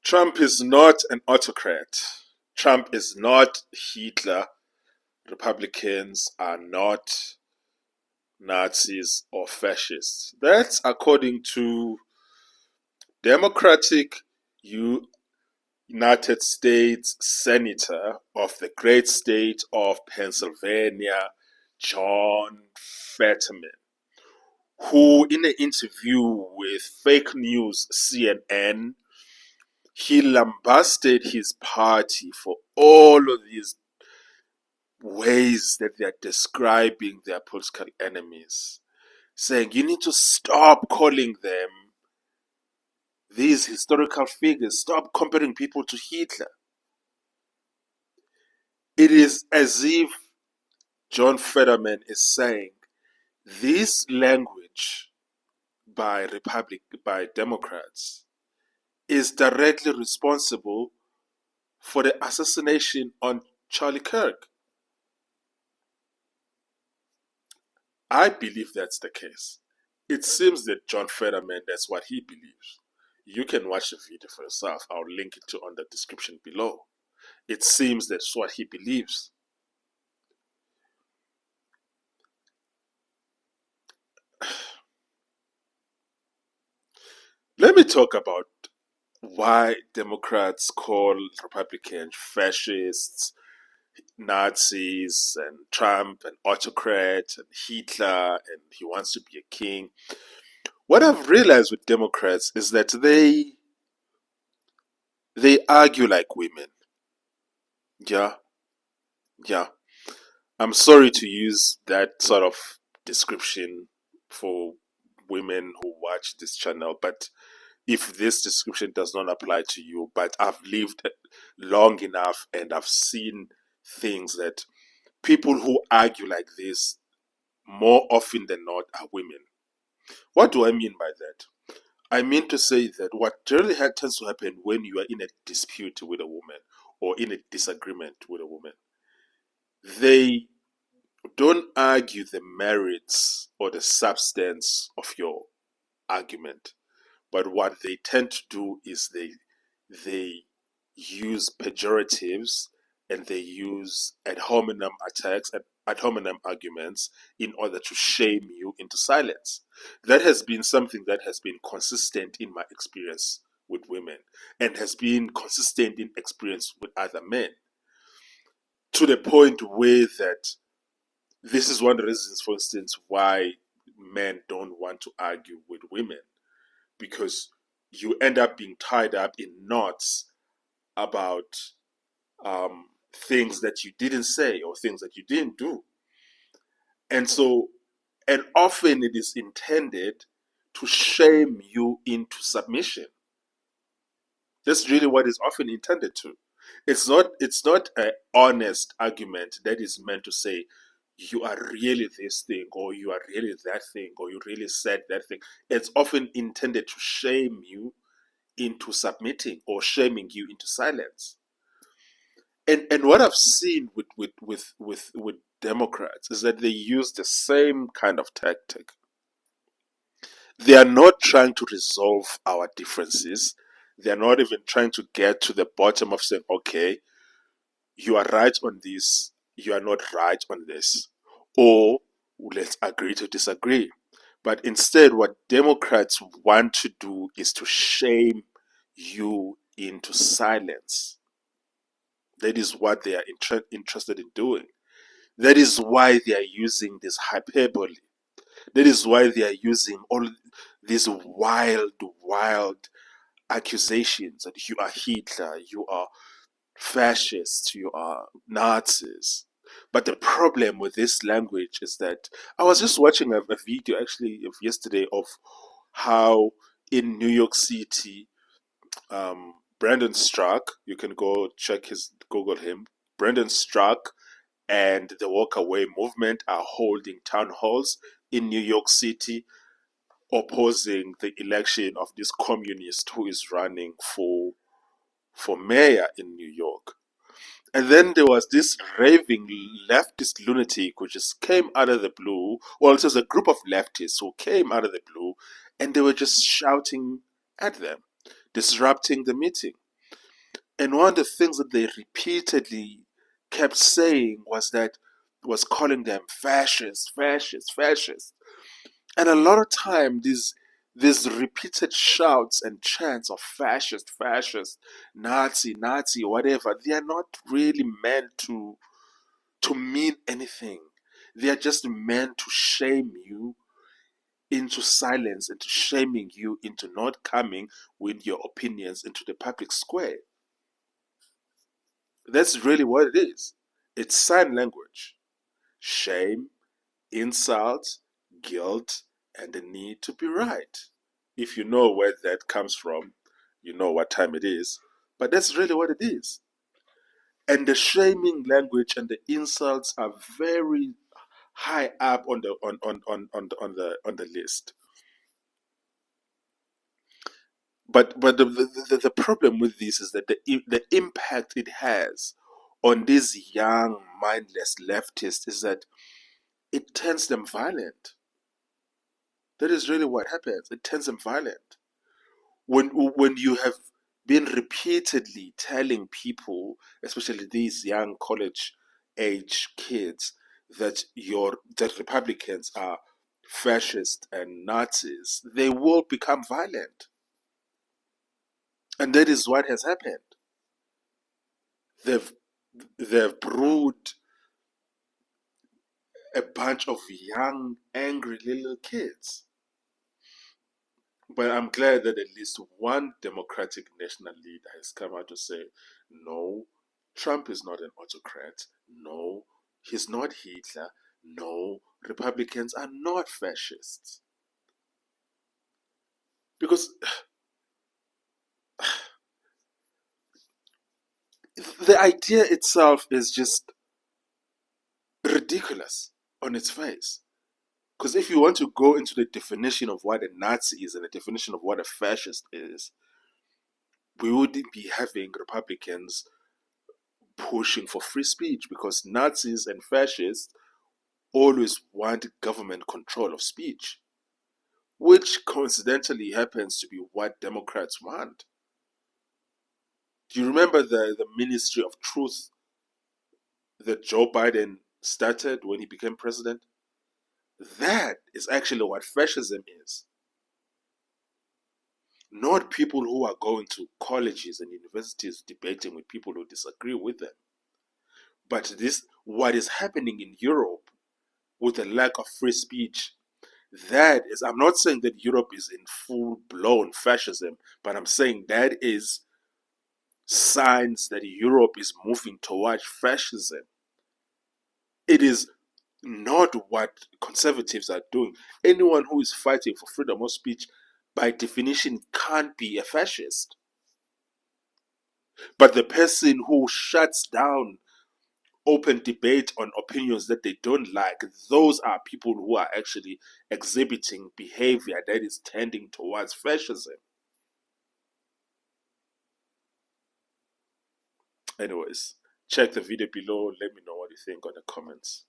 Trump is not an autocrat. Trump is not Hitler. Republicans are not Nazis or fascists. That's according to Democratic United States Senator of the great state of Pennsylvania, John Fetterman, who in an interview with fake news CNN, he lambasted his party for all of these ways that they're describing their political enemies, saying you need to stop calling them these historical figures, stop comparing people to Hitler. It is as if John Fetterman is saying this language by Democrats is directly responsible for the assassination on Charlie Kirk. I believe that's the case. It seems that John Fetterman, that's what he believes. You can watch the video for yourself. I'll link it to on the description below. It seems that's what he believes. Let me talk about why Democrats call Republicans fascists, Nazis, and Trump an autocrat, and Hitler, and he wants to be a king. What I've realized with Democrats is that they argue like women. Yeah. I'm sorry to use that sort of description for women who watch this channel, but if this description does not apply to you, but I've lived long enough and I've seen things that people who argue like this more often than not are women. What do I mean by that? I mean to say that what really tends to happen when you are in a dispute with a woman or in a disagreement with a woman, they don't argue the merits or the substance of your argument, but what they tend to do is they use pejoratives and they use ad hominem attacks and ad hominem arguments in order to shame you into silence. That has been something that has been consistent in my experience with women and has been consistent in experience with other men, to the point where that this is one of the reasons, for instance, why men don't want to argue with women, because you end up being tied up in knots about things that you didn't say or things that you didn't do. And often it is intended to shame you into submission. That's really what it's often intended to. It's not an honest argument that is meant to say you are really this thing or you are really that thing or you really said that thing. It's often intended to shame you into submitting or shaming you into silence. And what I've seen with Democrats is that they use the same kind of tactic. They are not trying to resolve our differences. They are not even trying to get to the bottom of saying, okay, you are right on this, you are not right on this, or let's agree to disagree. But instead, what Democrats want to do is to shame you into silence. That is what they are interested in doing. That is why they are using this hyperbole. That is why they are using all these wild accusations that you are Hitler, you are fascists, you are Nazis. But the problem with this language is that I was just watching a video actually of yesterday of how in New York City, Brandon Struck, you can go Google him, Brandon Struck and the Walk Away movement are holding town halls in New York City opposing the election of this communist who is running for mayor in New York. And then there was this raving leftist lunatic who just came out of the blue. Well, it was a group of leftists who came out of the blue and they were just shouting at them, disrupting the meeting. And one of the things that they repeatedly kept saying was calling them fascist, fascist, fascist. And a lot of time these repeated shouts and chants of fascist, fascist, Nazi, Nazi, whatever, they are not really meant to mean anything. They are just meant to shame you into silence and to shaming you into not coming with your opinions into the public square. That's really what it is. It's sign language. Shame, insult, guilt, and the need to be right. If you know where that comes from, you know what time it is. But that's really what it is. And the shaming language and the insults are very high up on the list. But the problem with this is that the impact it has on these young mindless leftists is that it turns them violent. That is really what happens. It turns them violent. When you have been repeatedly telling people, especially these young college age kids, that Republicans are fascist and Nazis, they will become violent. And that is what has happened. They've they've brewed a bunch of young, angry little kids. But I'm glad that at least one Democratic national leader has come out to say, no, Trump is not an autocrat. No, he's not Hitler. No, Republicans are not fascists. Because the idea itself is just ridiculous on its face. Because if you want to go into the definition of what a Nazi is and the definition of what a fascist is, we wouldn't be having Republicans pushing for free speech, because Nazis and fascists always want government control of speech, which coincidentally happens to be what Democrats want. Do you remember the Ministry of Truth that Joe Biden started when he became president? That is actually what fascism is. Not people who are going to colleges and universities debating with people who disagree with them. But this, what is happening in Europe with the lack of free speech, that is, I'm not saying that Europe is in full-blown fascism, but I'm saying that is signs that Europe is moving towards fascism. It is not what conservatives are doing. Anyone who is fighting for freedom of speech, by definition, can't be a fascist. But the person who shuts down open debate on opinions that they don't like, those are people who are actually exhibiting behavior that is tending towards fascism. Anyways, check the video below. Let me know what you think on the comments.